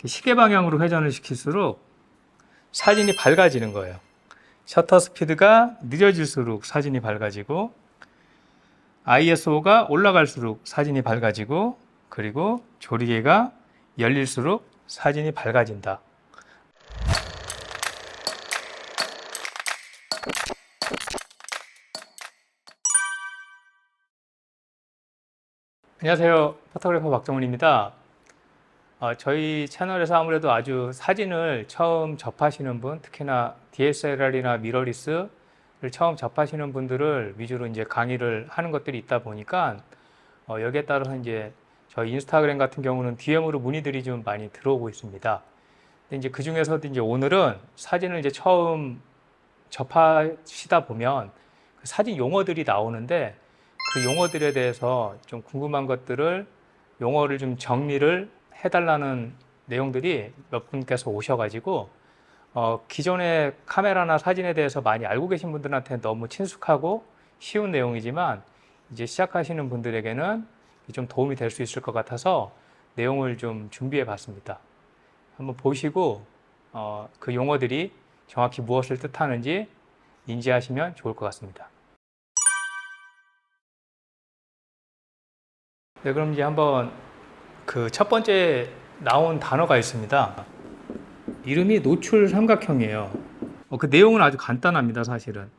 시계 방향으로 회전을 시킬수록 사진이 밝아지는 거예요. 셔터 스피드가 느려질수록 사진이 밝아지고 ISO가 올라갈수록 사진이 밝아지고 그리고 조리개가 열릴수록 사진이 밝아진다. 안녕하세요. 포토그래퍼 박정훈입니다. 저희 채널에서 아무래도 아주 사진을 처음 접하시는 분, 특히나 DSLR이나 미러리스를 처음 접하시는 분들을 위주로 이제 강의를 하는 것들이 있다 보니까 여기에 따라서 이제 저희 인스타그램 같은 경우는 DM으로 문의들이 좀 많이 들어오고 있습니다. 근데 이제 그 중에서도 이제 오늘은 사진을 이제 처음 접하시다 보면 그 사진 용어들이 나오는데 그 용어들에 대해서 좀 궁금한 것들을 용어를 좀 정리를 해달라는 내용들이 몇 분께서 오셔가지고 기존의 카메라나 사진에 대해서 많이 알고 계신 분들한테 너무 친숙하고 쉬운 내용이지만 이제 시작하시는 분들에게는 좀 도움이 될 수 있을 것 같아서 내용을 좀 준비해 봤습니다. 한번 보시고 그 용어들이 정확히 무엇을 뜻하는지 인지하시면 좋을 것 같습니다. 네, 그럼 이제 한번 그 첫 번째 나온 단어가 있습니다. 이름이 노출 삼각형이에요. 그 내용은 아주 간단합니다, 사실은.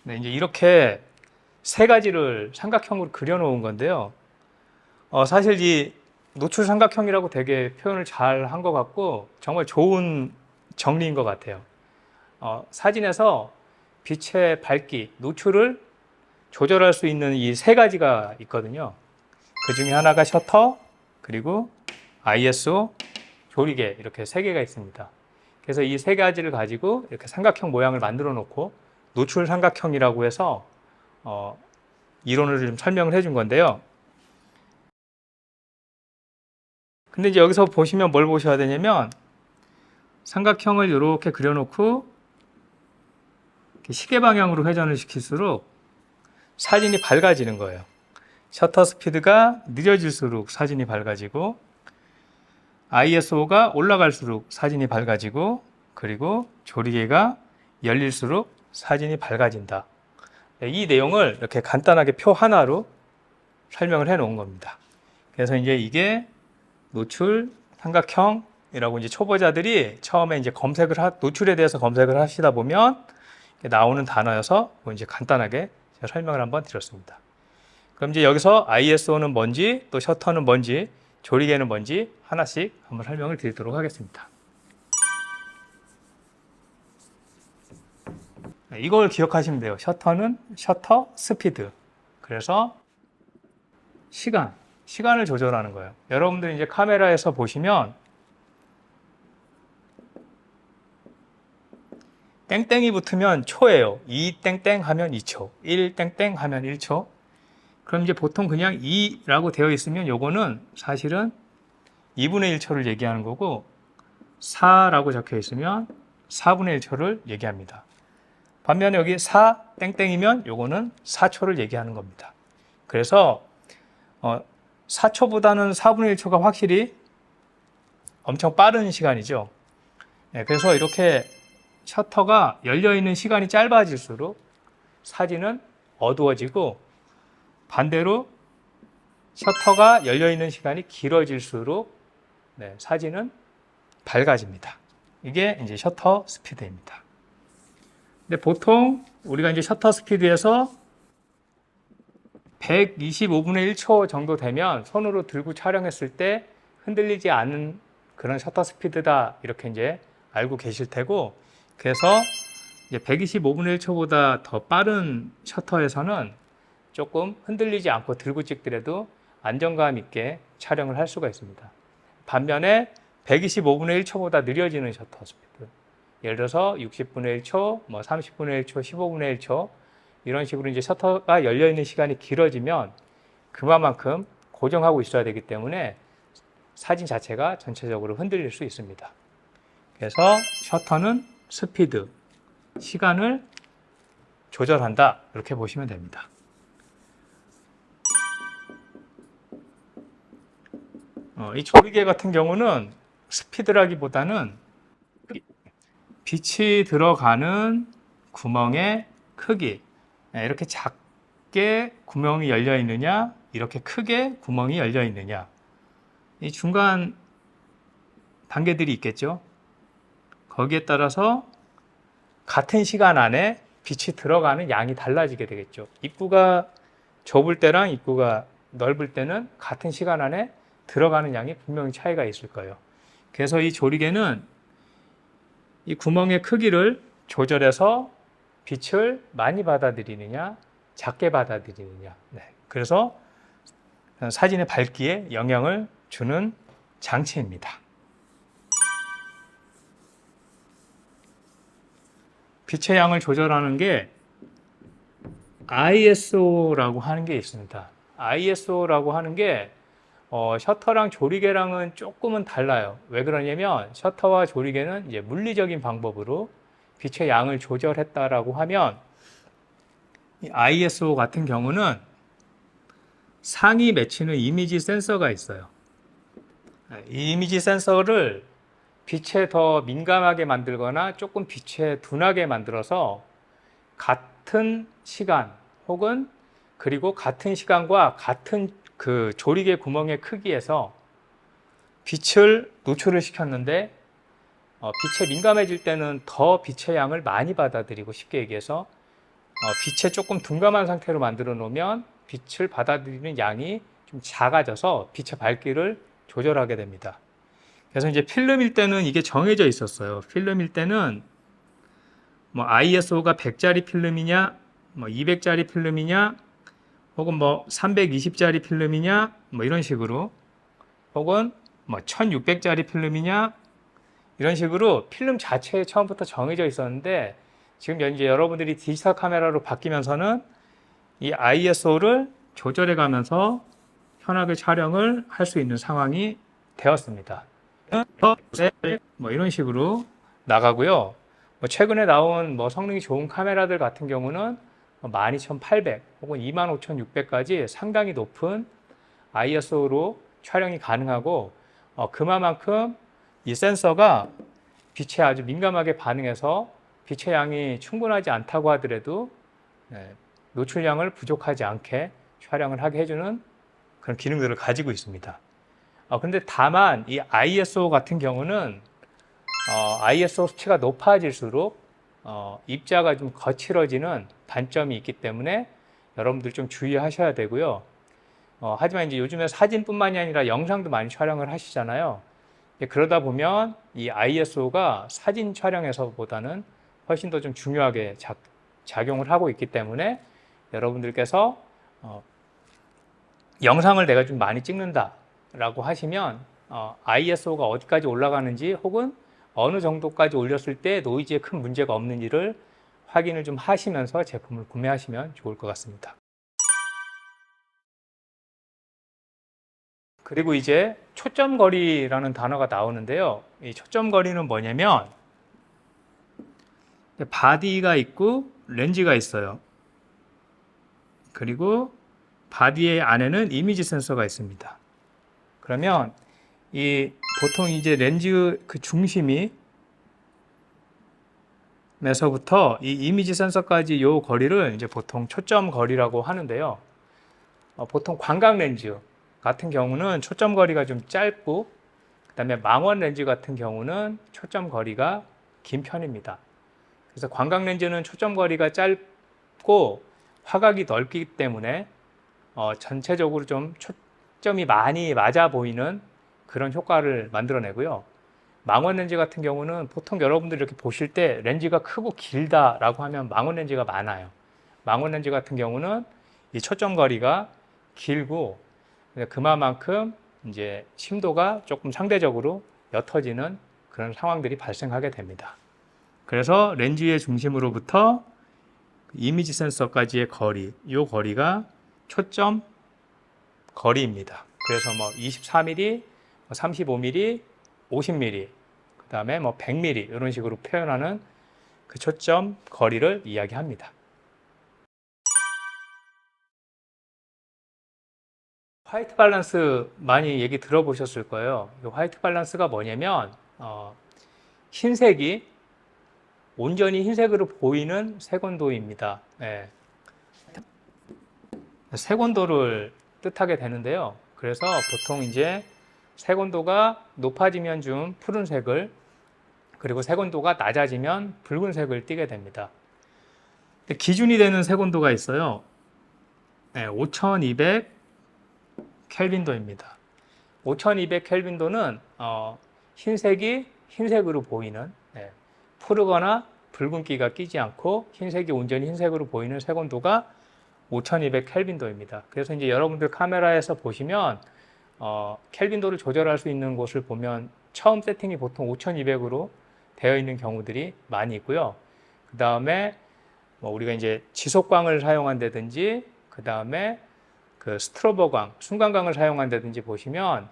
네, 이제 이렇게 세 가지를 삼각형으로 그려놓은 건데요. 사실 이 노출 삼각형이라고 되게 표현을 잘 한 것 같고 정말 좋은 정리인 것 같아요. 사진에서 빛의 밝기, 노출을 조절할 수 있는 이 세 가지가 있거든요. 그 중에 하나가 셔터, 그리고 ISO, 조리개 이렇게 세 개가 있습니다. 그래서 이 세 가지를 가지고 이렇게 삼각형 모양을 만들어 놓고 노출 삼각형이라고 해서 이론을 좀 설명을 해준 건데요. 근데 이제 여기서 보시면 뭘 보셔야 되냐면 삼각형을 이렇게 그려놓고 이렇게 시계 방향으로 회전을 시킬수록 사진이 밝아지는 거예요. 셔터 스피드가 느려질수록 사진이 밝아지고 ISO가 올라갈수록 사진이 밝아지고 그리고 조리개가 열릴수록 사진이 밝아진다. 이 내용을 이렇게 간단하게 표 하나로 설명을 해 놓은 겁니다. 그래서 이제 이게 노출 삼각형이라고 이제 초보자들이 처음에 이제 노출에 대해서 검색을 하시다 보면 나오는 단어여서 이제 간단하게 제가 설명을 한번 드렸습니다. 그럼 이제 여기서 ISO는 뭔지, 또 셔터는 뭔지, 조리개는 뭔지 하나씩 한번 설명을 드리도록 하겠습니다. 이걸 기억하시면 돼요. 셔터는 셔터 스피드. 그래서 시간을 조절하는 거예요. 여러분들 이제 카메라에서 보시면 땡땡이 붙으면 초예요. 2 땡땡 하면 2초, 1 땡땡 하면 1초. 그럼 이제 보통 그냥 2라고 되어 있으면 요거는 사실은 2분의 1초를 얘기하는 거고 4라고 적혀 있으면 4분의 1초를 얘기합니다. 반면에 여기 4 땡땡이면 요거는 4초를 얘기하는 겁니다. 그래서 4초보다는 4분의 1초가 확실히 엄청 빠른 시간이죠. 그래서 이렇게 셔터가 열려있는 시간이 짧아질수록 사진은 어두워지고 반대로 셔터가 열려있는 시간이 길어질수록 사진은 밝아집니다. 이게 이제 셔터 스피드입니다. 근데 보통 우리가 이제 셔터 스피드에서 125분의 1초 정도 되면 손으로 들고 촬영했을 때 흔들리지 않는 그런 셔터 스피드다 이렇게 이제 알고 계실 테고 그래서 이제 125분의 1초보다 더 빠른 셔터에서는 조금 흔들리지 않고 들고 찍더라도 안정감 있게 촬영을 할 수가 있습니다. 반면에 125분의 1초보다 느려지는 셔터 스피드 예를 들어서 60분의 1초, 30분의 1초, 15분의 1초 이런 식으로 이제 셔터가 열려있는 시간이 길어지면 그만큼 고정하고 있어야 되기 때문에 사진 자체가 전체적으로 흔들릴 수 있습니다. 그래서 셔터는 스피드, 시간을 조절한다 이렇게 보시면 됩니다. 이 조리개 같은 경우는 스피드라기보다는 빛이 들어가는 구멍의 크기, 이렇게 작게 구멍이 열려 있느냐, 이렇게 크게 구멍이 열려 있느냐, 이 중간 단계들이 있겠죠. 거기에 따라서 같은 시간 안에 빛이 들어가는 양이 달라지게 되겠죠. 입구가 좁을 때랑 입구가 넓을 때는 같은 시간 안에 들어가는 양이 분명히 차이가 있을 거예요. 그래서 이 조리개는 이 구멍의 크기를 조절해서 빛을 많이 받아들이느냐, 작게 받아들이느냐. 그래서 사진의 밝기에 영향을 주는 장치입니다. 빛의 양을 조절하는 게 ISO라고 하는 게 있습니다. ISO라고 하는 게 셔터랑 조리개랑은 조금은 달라요. 왜 그러냐면 셔터와 조리개는 이제 물리적인 방법으로 빛의 양을 조절했다라고 하면 이 ISO 같은 경우는 상이 맺히는 이미지 센서가 있어요. 이 이미지 센서를 빛에 더 민감하게 만들거나 조금 빛에 둔하게 만들어서 같은 시간 혹은 그리고 같은 시간과 같은 그 조리개 구멍의 크기에서 빛을 노출을 시켰는데 빛에 민감해질 때는 더 빛의 양을 많이 받아들이고 쉽게 얘기해서 빛에 조금 둔감한 상태로 만들어 놓으면 빛을 받아들이는 양이 좀 작아져서 빛의 밝기를 조절하게 됩니다. 그래서 이제 필름일 때는 이게 정해져 있었어요. 필름일 때는 뭐 ISO가 100짜리 필름이냐, 뭐 200짜리 필름이냐, 혹은 뭐 320짜리 필름이냐, 뭐 이런 식으로, 혹은 뭐 1600짜리 필름이냐, 이런 식으로 필름 자체에 처음부터 정해져 있었는데 지금 이제 여러분들이 디지털 카메라로 바뀌면서는 이 ISO를 조절해 가면서 편하게 촬영을 할 수 있는 상황이 되었습니다. 뭐 이런 식으로 나가고요. 뭐 최근에 나온 뭐 성능이 좋은 카메라들 같은 경우는 12800 혹은 25600까지 상당히 높은 ISO로 촬영이 가능하고 그만큼 이 센서가 빛에 아주 민감하게 반응해서 빛의 양이 충분하지 않다고 하더라도 노출량을 부족하지 않게 촬영을 하게 해주는 그런 기능들을 가지고 있습니다. 근데 다만 이 ISO 같은 경우는 ISO 수치가 높아질수록 입자가 좀 거칠어지는 단점이 있기 때문에 여러분들 좀 주의하셔야 되고요. 하지만 이제 요즘에 사진뿐만이 아니라 영상도 많이 촬영을 하시잖아요. 그러다 보면 이 ISO가 사진 촬영에서보다는 훨씬 더 좀 중요하게 작용을 하고 있기 때문에 여러분들께서 영상을 내가 좀 많이 찍는다라고 하시면 ISO가 어디까지 올라가는지 혹은 어느 정도까지 올렸을 때 노이즈에 큰 문제가 없는지를 확인을 좀 하시면서 제품을 구매하시면 좋을 것 같습니다. 그리고 이제 초점거리라는 단어가 나오는데요. 이 초점거리는 뭐냐면 바디가 있고 렌즈가 있어요. 그리고 바디의 안에는 이미지 센서가 있습니다. 그러면 이 보통 이제 렌즈 그 중심이 에서부터 이 이미지 센서까지 요 거리를 이제 보통 초점 거리라고 하는데요. 보통 광각 렌즈 같은 경우는 초점 거리가 좀 짧고 그다음에 망원 렌즈 같은 경우는 초점 거리가 긴 편입니다. 그래서 광각 렌즈는 초점 거리가 짧고 화각이 넓기 때문에 전체적으로 좀 초점이 많이 맞아 보이는 그런 효과를 만들어내고요. 망원 렌즈 같은 경우는 보통 여러분들이 이렇게 보실 때 렌즈가 크고 길다라고 하면 망원 렌즈가 많아요. 망원 렌즈 같은 경우는 이 초점 거리가 길고 그만큼 이제 심도가 조금 상대적으로 옅어지는 그런 상황들이 발생하게 됩니다. 그래서 렌즈의 중심으로부터 이미지 센서까지의 거리, 이 거리가 초점 거리입니다. 그래서 뭐 24mm, 35mm, 50mm, 그 다음에 뭐 100mm 이런 식으로 표현하는 그 초점 거리를 이야기합니다. 화이트 밸런스 많이 얘기 들어보셨을 거예요. 이 화이트 밸런스가 뭐냐면 흰색이 온전히 흰색으로 보이는 색온도입니다. 예. 색온도를 뜻하게 되는데요. 그래서 보통 이제 색온도가 높아지면 좀 푸른색을, 그리고 색온도가 낮아지면 붉은색을 띠게 됩니다. 기준이 되는 색온도가 있어요. 5200 켈빈도입니다. 5200 켈빈도는 흰색이 흰색으로 보이는, 푸르거나 붉은기가 끼지 않고 흰색이 온전히 흰색으로 보이는 색온도가 5200 켈빈도입니다. 그래서 이제 여러분들 카메라에서 보시면 켈빈도를 조절할 수 있는 곳을 보면 처음 세팅이 보통 5200으로 되어 있는 경우들이 많이 있고요. 그 다음에 우리가 이제 지속광을 사용한다든지, 그 다음에 그 스트로보광, 순간광을 사용한다든지 보시면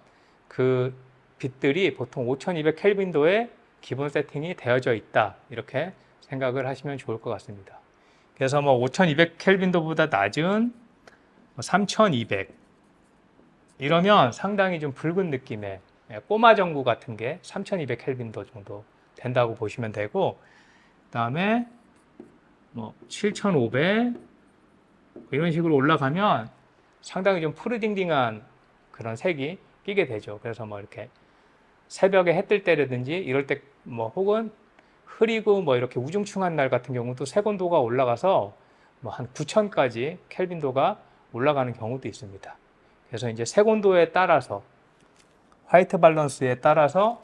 그 빛들이 보통 5200 켈빈도에 기본 세팅이 되어져 있다, 이렇게 생각을 하시면 좋을 것 같습니다. 그래서 5200 켈빈도보다 낮은 3200 이러면 상당히 좀 붉은 느낌의 꼬마 전구 같은 게 3200 켈빈도 정도 된다고 보시면 되고, 그 다음에 7500 이런 식으로 올라가면 상당히 좀 푸르딩딩한 그런 색이 끼게 되죠. 그래서 이렇게 새벽에 해 뜰 때라든지 이럴 때 혹은 흐리고 이렇게 우중충한 날 같은 경우도 색온도가 올라가서 한 9000까지 켈빈도가 올라가는 경우도 있습니다. 그래서 이제 색온도에 따라서, 화이트 밸런스에 따라서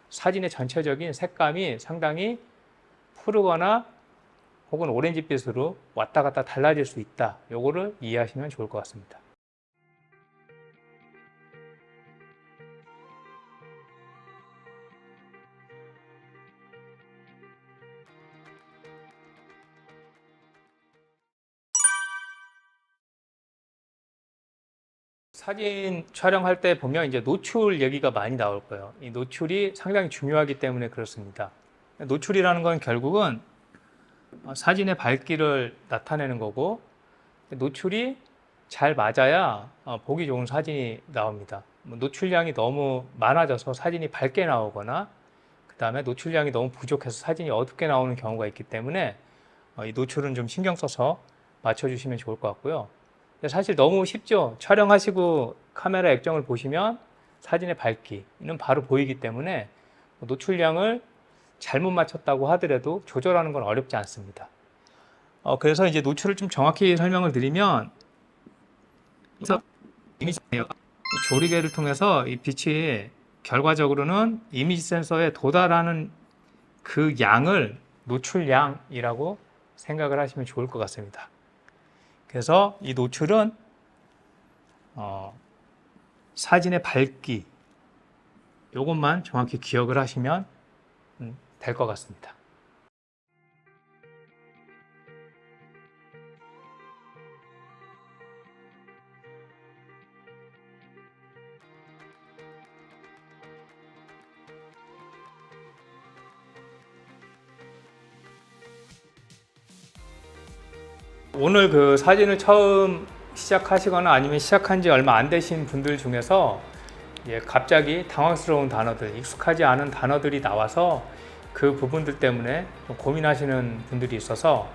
사진의 전체적인 색감이 상당히 푸르거나 혹은 오렌지빛으로 왔다 갔다 달라질 수 있다. 요거를 이해하시면 좋을 것 같습니다. 사진 촬영할 때 보면 이제 노출 얘기가 많이 나올 거예요. 이 노출이 상당히 중요하기 때문에 그렇습니다. 노출이라는 건 결국은 사진의 밝기를 나타내는 거고, 노출이 잘 맞아야 보기 좋은 사진이 나옵니다. 노출량이 너무 많아져서 사진이 밝게 나오거나, 그 다음에 노출량이 너무 부족해서 사진이 어둡게 나오는 경우가 있기 때문에 이 노출은 좀 신경 써서 맞춰주시면 좋을 것 같고요. 사실 너무 쉽죠. 촬영하시고 카메라 액정을 보시면 사진의 밝기는 바로 보이기 때문에 노출량을 잘못 맞췄다고 하더라도 조절하는 건 어렵지 않습니다. 그래서 이제 노출을 좀 정확히 설명을 드리면, 조리개를 통해서 이 빛이 결과적으로는 이미지 센서에 도달하는 그 양을 노출량이라고 생각을 하시면 좋을 것 같습니다. 그래서 이 노출은 사진의 밝기, 이것만 정확히 기억을 하시면 될 것 같습니다. 오늘 그 사진을 처음 시작하시거나 아니면 시작한 지 얼마 안 되신 분들 중에서 갑자기 당황스러운 단어들, 익숙하지 않은 단어들이 나와서 그 부분들 때문에 좀 고민하시는 분들이 있어서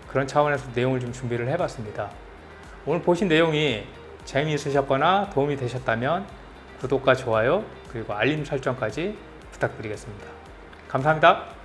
그런 차원에서 내용을 좀 준비를 해봤습니다. 오늘 보신 내용이 재미있으셨거나 도움이 되셨다면 구독과 좋아요, 그리고 알림 설정까지 부탁드리겠습니다. 감사합니다.